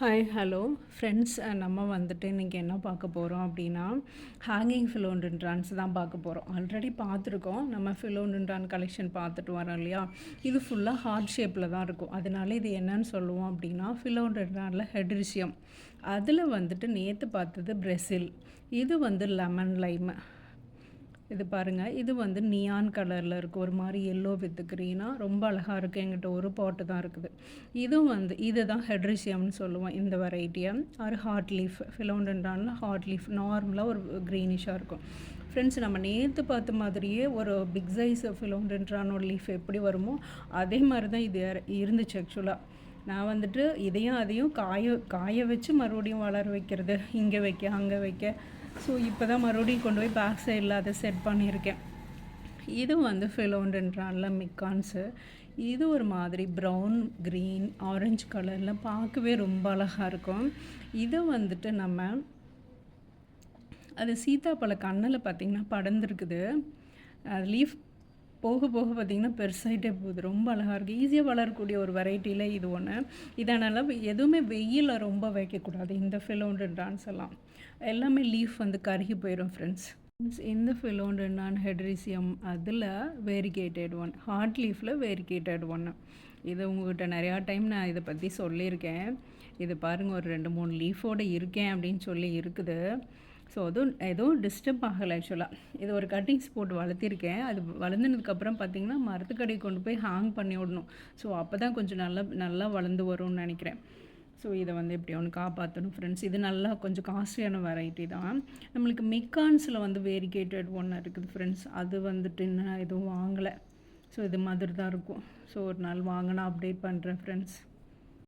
Hi hello friends, நம்ம வந்துட்டு இன்றைக்கி என்ன பார்க்க போகிறோம் அப்படின்னா ஹேங்கிங் ஃபிலோண்டென்ட்ரான்ஸ் தான் பார்க்க போகிறோம். ஆல்ரெடி பார்த்துருக்கோம். நம்ம ஃபிலோண்டென்ட்ரான் கலெக்ஷன் பார்த்துட்டு வரோம் இல்லையா. இது ஃபுல்லாக ஹார்ட் ஷேப்பில் தான் இருக்கும். அதனால இது என்னன்னு சொல்லுவோம் அப்படின்னா ஃபிலோண்டென்ட்ரானில் ஹெட்ரிஷியம். அதில் வந்துட்டு நேற்று பார்த்தது பிரசில். இது வந்து லெமன் லைம். இது பாருங்கள், இது வந்து நியான் கலரில் இருக்குது. ஒரு மாதிரி எல்லோ வித் க்ரீனாக ரொம்ப அழகாக இருக்குது. எங்கிட்ட ஒரு பாட்டு தான் இருக்குது. இதுவும் வந்து இது தான் ஹெட்ரிஷியம்னு சொல்லுவோம் இந்த வெரைட்டியை. ஒரு ஹார்ட் லீஃப் ஃபிலோண்டென்ட்ரானில் ஹார்ட் லீஃப் நார்மலாக ஒரு க்ரீனிஷாக இருக்கும். ஃப்ரெண்ட்ஸ், நம்ம நேற்று பார்த்த மாதிரியே ஒரு பிக் சைஸ் ஃபிலோண்டென்ட்ரானோட லீஃப் எப்படி வருமோ அதே மாதிரி தான் இது இருந்துச்சு. ஆக்சுவலாக நான் வந்துட்டு இதையும் அதையும் காய வச்சு மறுபடியும் வளர வைக்கிறது, இங்கே வைக்க அங்கே வைக்க. ஸோ இப்போ தான் மறுபடியும் கொண்டு போய் பேக் சைடில் அதை செட் பண்ணியிருக்கேன். இது வந்து ஃபிலோண்டென்ட்ரானில் மிக்கான்ஸு. இது ஒரு மாதிரி ப்ரௌன் க்ரீன் ஆரஞ்சு கலரில் பார்க்கவே ரொம்ப அழகாக இருக்கும். இதை வந்துட்டு நம்ம அது சீத்தாப்பழ கண்ணில் பார்த்திங்கன்னா படர்ந்துருக்குது. அது லீஃப் போக போக பார்த்திங்கன்னா பெருசாகிட்டே போகுது. ரொம்ப அழகாக இருக்குது. ஈஸியாக வளரக்கூடிய ஒரு வெரைட்டியில் இது ஒன்று. இதனால் எதுவுமே வெயிலில் ரொம்ப வைக்கக்கூடாது. இந்த ஃபிலோண்டென்ட்ரான்ஸ் எல்லாமே லீஃப் வந்து கருகி போயிடும். ஃப்ரெண்ட்ஸ், இந்த ஃபிலோண்டென்ட்ரான் ஹெட்ரிசியம் அதில் வேரிகேட்டட் ஒன், ஹார்ட் லீஃபில் வேரிகேட்டட் ஒன்று. இது உங்கள்கிட்ட நிறையா டைம் நான் இதை பற்றி சொல்லியிருக்கேன். இது பாருங்கள், ஒரு 2-3 லீஃபோடு இருக்கேன் அப்படின்னு சொல்லி இருக்குது. ஸோ அதுவும் எதுவும் டிஸ்டர்ப் ஆகலை. ஆக்சுவலாக இது ஒரு கட்டிங்ஸ் போட்டு வளர்த்திருக்கேன். அது வளர்ந்ததுக்கப்புறம் பார்த்திங்கன்னா மரத்துக்கடி கொண்டு போய் ஹேங் பண்ணி விடணும். ஸோ அப்போ தான் கொஞ்சம் நல்லா வளர்ந்து வரும்னு நினைக்கிறேன். ஸோ இதை வந்து எப்படி ஒன்று காப்பாற்றணும். ஃப்ரெண்ட்ஸ், இது நல்லா கொஞ்சம் காஸ்ட்லியான வெரைட்டி தான். நம்மளுக்கு மிக்கான்ஸில் வந்து வேரிகேட்டட் ஒன்று இருக்குது. ஃப்ரெண்ட்ஸ், அது வந்துட்டு இன்னும் எதுவும் வாங்கலை. ஸோ இது மாதிரி தான் இருக்கும். ஸோ ஒரு நாள் வாங்கினா அப்டேட் பண்ணுறேன். ஃப்ரெண்ட்ஸ்.